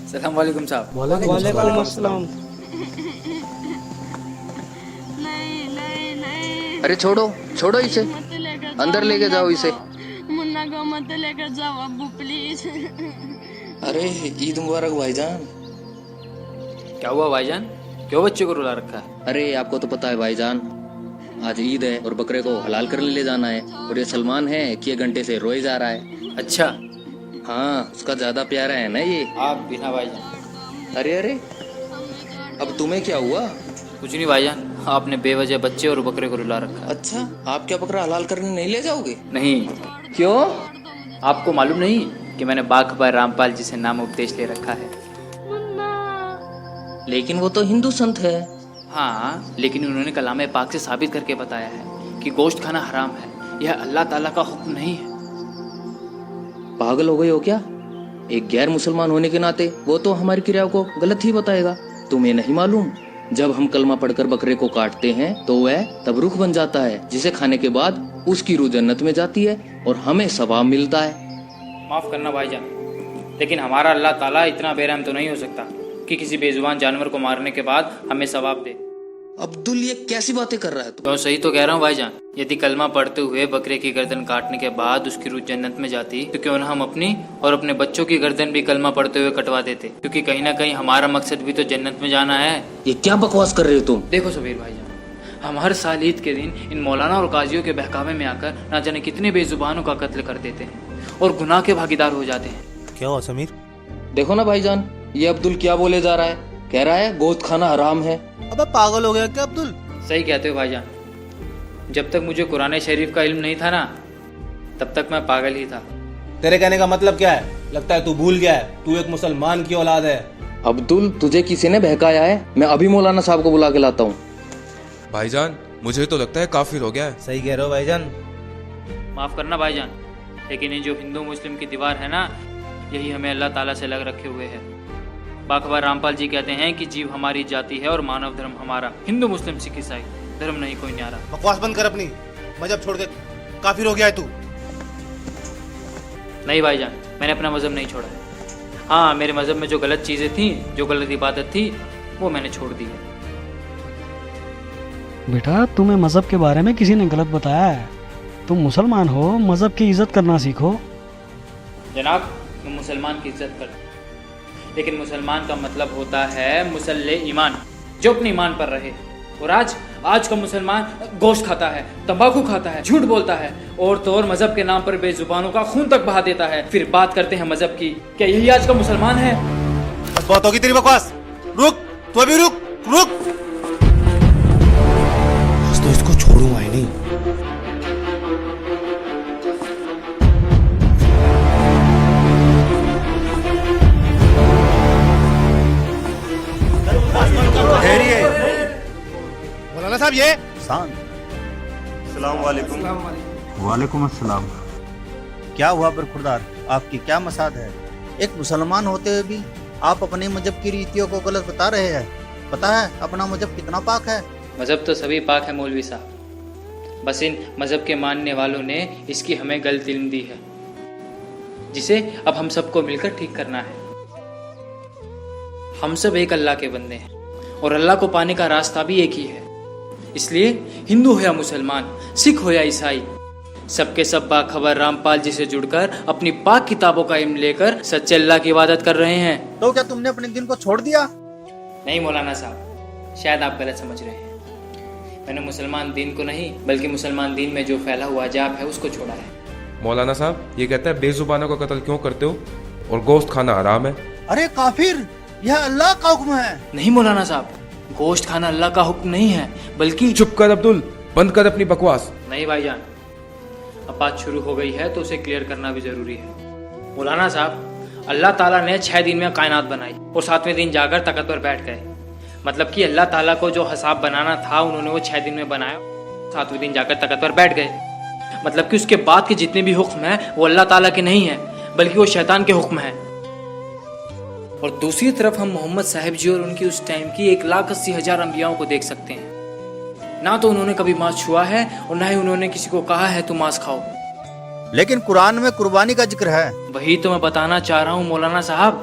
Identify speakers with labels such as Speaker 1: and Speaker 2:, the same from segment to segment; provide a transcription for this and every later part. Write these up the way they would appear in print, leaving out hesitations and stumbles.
Speaker 1: सलाम वालेकुम साहब।
Speaker 2: वालेकुम अस्सलाम।
Speaker 3: अरे छोड़ो छोड़ो इसे, अंदर लेके जाओ इसे।
Speaker 4: मुन्ना को मत लेकर जाओ अब्बू प्लीज।
Speaker 3: अरे ईद मुबारक भाईजान।
Speaker 1: क्या हुआ भाईजान, क्यों बच्चे को रुला रखा है?
Speaker 3: अरे आपको तो पता है भाईजान, आज ईद है और बकरे को हलाल करने ले जाना है, और ये सलमान है कि 1 घंटे से रोए जा रहा है।
Speaker 1: अच्छा,
Speaker 3: हाँ उसका ज्यादा प्यारा है ना ये।
Speaker 1: आप बिना भाईजान।
Speaker 3: अरे अरे अब तुम्हें क्या हुआ?
Speaker 1: कुछ नहीं भाईजान, आपने बेवजह बच्चे और बकरे को रुला रखा है।
Speaker 3: अच्छा, आप क्या बकरा हलाल करने नहीं ले जाओगे?
Speaker 1: नहीं,
Speaker 3: क्यों?
Speaker 1: आपको मालूम नहीं कि मैंने बाघ रामपाल जी से नाम उपदेश ले रखा है?
Speaker 3: लेकिन वो तो हिंदू संत है।
Speaker 1: हाँ, लेकिन उन्होंने कलाम पाक से साबित करके बताया है कि गोश्त खाना हराम है, यह अल्लाह ताला का हुक्म नहीं है।
Speaker 3: पागल हो गए हो क्या? एक गैर मुसलमान होने के नाते वो तो हमारी क्रिया को गलत ही बताएगा। तुम्हें नहीं मालूम, जब हम कलमा पढ़कर बकरे को काटते हैं तो वह तब रूह बन जाता है, जिसे खाने के बाद उसकी रूह जन्नत में जाती है और हमें सवाब मिलता है।
Speaker 1: माफ़ करना भाईजान, लेकिन हमारा अल्लाह ताला इतना बेरहम तो नहीं हो सकता कि किसी बेजुबान जानवर को मारने के बाद हमें सवाब दे।
Speaker 3: अब्दुल ये कैसी बातें कर रहा है तू?
Speaker 1: तो सही तो कह रहा हूँ भाईजान। यदि कलमा पढ़ते हुए बकरे की गर्दन काटने के बाद उसकी रूह जन्नत में जाती तो क्यों न हम अपनी और अपने बच्चों की गर्दन भी कलमा पढ़ते हुए कटवा देते, क्योंकि कहीं ना कहीं हमारा मकसद भी तो जन्नत में जाना है।
Speaker 3: ये क्या बकवास कर रहे हो तुम?
Speaker 1: देखो सबीर भाईजान, हम हर साल ईद के दिन इन मौलाना और काजियों के बहकावे में आकर ना जाने कितने बेजुबानों का कत्ल कर देते हैं और गुनाह के भागीदार हो जाते हैं।
Speaker 2: क्या हुआ समीर?
Speaker 3: देखो ना भाईजान, ये अब्दुल क्या बोले जा रहा है। कह रहा है गोश्त खाना हराम है।
Speaker 2: अबे पागल हो गया क्या अब्दुल?
Speaker 1: सही कहते हो भाईजान, जब तक मुझे कुरान शरीफ का इल्म नहीं था ना, तब तक मैं पागल ही था।
Speaker 2: तेरे कहने का मतलब क्या है? लगता है तू भूल गया है, तू एक मुसलमान की औलाद है।
Speaker 3: अब्दुल तुझे किसी ने बहकाया है, मैं अभी मौलाना साहब को बुला के लाता हूँ।
Speaker 5: भाईजान मुझे तो लगता है काफिर हो गया है।
Speaker 2: सही कह रहे हो भाईजान।
Speaker 1: माफ़ करना भाईजान, लेकिन ये जो हिंदू मुस्लिम की दीवार है ना, यही हमें अल्लाह ताला से लग रखे हुए है। बाघ रामपाल जी कहते हैं कि जीव हमारी जाति है और मानव धर्म हमारा। हिंदू मुस्लिम सिख ईसाई धर्म नहीं कोई न्यारा।
Speaker 2: बकवास बंद कर अपनी, मजहब छोड़ के काफिर हो गया है तू।
Speaker 1: नहीं भाईजान, मैंने अपना मजहब नहीं छोड़ा है। हाँ, मेरे मजहब में जो गलत चीज़ें थी, जो गलत इबादत थी, वो मैंने छोड़ दी है।
Speaker 6: बेटा, तुम्हें मजहब के बारे में किसी ने गलत बताया है। तुम मुसलमान हो, मजहब की इज्जत करना सीखो।
Speaker 1: जनाब, मैं मुसलमान की इज्जत करता हूं, लेकिन मुसलमान का मतलब होता है मुसल्ले ईमान, जो अपने ईमान पर रहे। और आज का मुसलमान गोश्त खाता है, तंबाकू खाता है, झूठ बोलता है और तो और मजहब के नाम पर बेजुबानों का खून तक बहा देता है। फिर बात करते हैं मजहब की। क्या यही आज का मुसलमान है?
Speaker 2: बहुत होगी तेरी बकवास। रुक, तू अभी रुक रुक। आज तो इसको छोड़ूंगा ही नहीं। मौलाना साहब ये
Speaker 7: अस्सलाम वालेकुम। वालेकुम अस्सलाम।
Speaker 8: क्या हुआ बरखुरदार, आपकी क्या मसाद है? एक मुसलमान होते हुए भी आप अपने मजहब की रीतियों को गलत बता रहे हैं। पता है अपना मजहब कितना पाक है?
Speaker 1: मजहब तो सभी पाक है मौलवी साहब, बस इन मजहब के मानने वालों ने इसकी हमें गलत इल्म दी है, जिसे अब हम सबको मिलकर ठीक करना है। हम सब एक अल्लाह के बंदे हैं और अल्लाह को पाने का रास्ता भी एक ही है। इसलिए हिंदू हो या मुसलमान, सिख हो या ईसाई, सबके सब बाखबर रामपाल जी से जुड़कर अपनी पाक किताबों का इल्म लेकर सच्चे अल्लाह की इबादत कर रहे हैं।
Speaker 8: तो क्या तुमने अपने दिन को छोड़ दिया?
Speaker 1: नहीं मौलाना साहब, शायद आप गलत समझ रहे हैं। मैंने मुसलमान दीन को नहीं, बल्कि मुसलमान दीन में जो फैला हुआ अजाब है उसको छोड़ा है।
Speaker 5: मौलाना साहब ये कहता है बेजुबानों का कत्ल क्यों करते हो और गोश्त खाना हराम है।
Speaker 8: अरे काफिर, यह अल्लाह का हुक्म है।
Speaker 1: नहीं मौलाना साहब, गोश्त खाना अल्लाह का हुक्म नहीं है, बल्कि
Speaker 5: चुप कर अब्दुल, बंद कर अपनी बकवास।
Speaker 1: नहीं भाईजान, अब बात शुरू हो गई है तो उसे क्लियर करना भी जरूरी है। मौलाना साहब, अल्लाह ताला ने 6 दिन में कायनात बनाई और 7वें दिन जाकर तख्त पर बैठ गए। मतलब कि अल्लाह ताला को जो हिसाब बनाना था उन्होंने वो 6 दिन में बनाया, 7वें दिन जाकर तख्त पर बैठ गए। मतलब कि उसके बाद के जितने भी हुक्म हैं वो अल्लाह ताला के नहीं हैं, बल्कि वो शैतान के हुक्म हैं। और दूसरी तरफ हम मोहम्मद साहिब जी और उनकी उस टाइम की 1,80,000 अंबियाओं को देख सकते हैं। ना तो उन्होंने कभी मांस छुआ है और ना ही उन्होंने किसी को कहा है तुम मांस खाओ।
Speaker 8: लेकिन कुरान में कुर्बानी का जिक्र है।
Speaker 1: वही तो मैं बताना चाह रहा हूँ मौलाना साहब,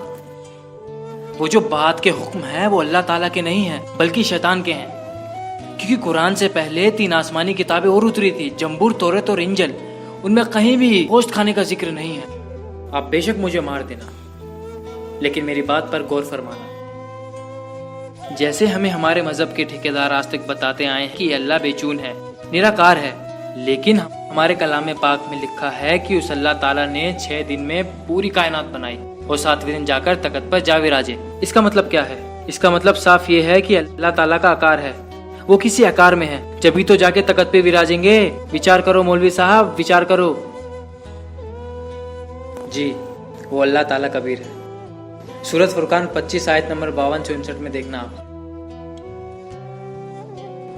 Speaker 1: वो जो बात के हुक्म हैं वो अल्लाह ताला के नहीं हैं, बल्कि शैतान के हैं। क्योंकि कुरान से पहले 3 आसमानी किताबें और उतरी थी, जंबूर, तौरात और इंजिल। उनमें कहीं भी गोश्त खाने का जिक्र नहीं है। आप बेशक मुझे मार देना, लेकिन मेरी बात पर गौर फरमाना। जैसे हमें हमारे मजहब के ठेकेदार आज तक बताते आए हैं कि अल्लाह बेचून है, निराकार है, लेकिन हमारे कलाम पाक में लिखा है कि उस अल्लाह ताला ने 6 दिन में पूरी कायनात बनाई और 7वें दिन जाकर तख्त पर जा विराजे। इसका मतलब क्या है? इसका मतलब साफ ये है कि अल्लाह ताला का आकार है, वो किसी आकार में है, जब भी तो जाके तख्त पे विराजेंगे। विचार करो मौलवी साहब, विचार करो। जी, वो अल्लाह ताला कबीर है। सूरत फुरकान 25 आयत नंबर 52-64 में देखना आप।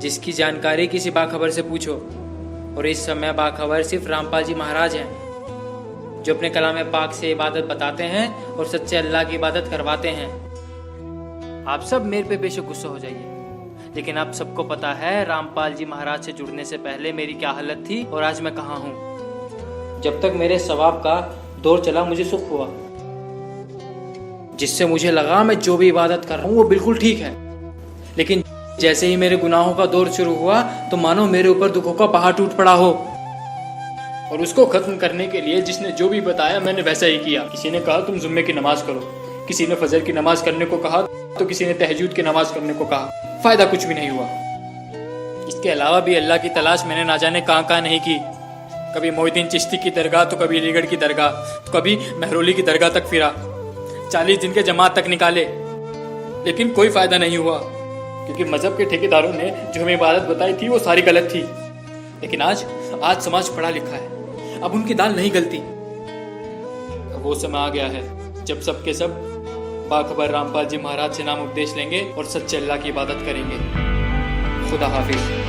Speaker 1: जिसकी जानकारी किसी बाखबर से पूछो, और इस समय बाखबर सिर्फ रामपाल जी महाराज हैं, जो अपने कलाम पाक से इबादत बताते हैं और सच्चे अल्लाह की इबादत करवाते हैं। आप सब मेरे पे बेशक गुस्सा हो जाइए, लेकिन आप सबको पता है रामपाल जी महाराज से जुड़ने से पहले मेरी क्या हालत थी और आज मैं कहाँ हूँ। जब तक मेरे सवाब का दौर चला मुझे सुख हुआ, जिससे मुझे लगा मैं जो भी इबादत कर रहा हूँ वो बिल्कुल ठीक है। लेकिन जैसे ही मेरे गुनाहों का दौर शुरू हुआ तो मानो मेरे ऊपर दुखों का पहाड़ टूट पड़ा हो, और उसको खत्म करने के लिए जिसने जो भी बताया मैंने वैसा ही किया। किसी ने कहा तुम जुम्मे की नमाज करो, किसी ने फजर की नमाज करने को कहा, तो किसी ने तहज्जुद की नमाज करने को कहा। फायदा कुछ भी नहीं हुआ। इसके अलावा भी अल्लाह की तलाश मैंने ना जाने कहाँ नहीं की। कभी मोहिद्दीन चिश्ती की दरगाह, तो कभी अलीगढ़ की दरगाह, तो कभी महरौली की दरगाह तक फिरा। 40 दिन के जमात तक निकाले, लेकिन कोई फायदा नहीं हुआ, क्योंकि मजहब के ठेकेदारों ने जो हमें इबादत बताई थी वो सारी गलत थी। लेकिन आज समाज पढ़ा लिखा है, अब उनकी दाल नहीं गलती। अब वो समय आ गया है जब सबके सब बाखबर रामपाल जी महाराज से नाम उपदेश लेंगे और सच्चे अल्लाह की इबादत करेंगे। खुदा हाफिज।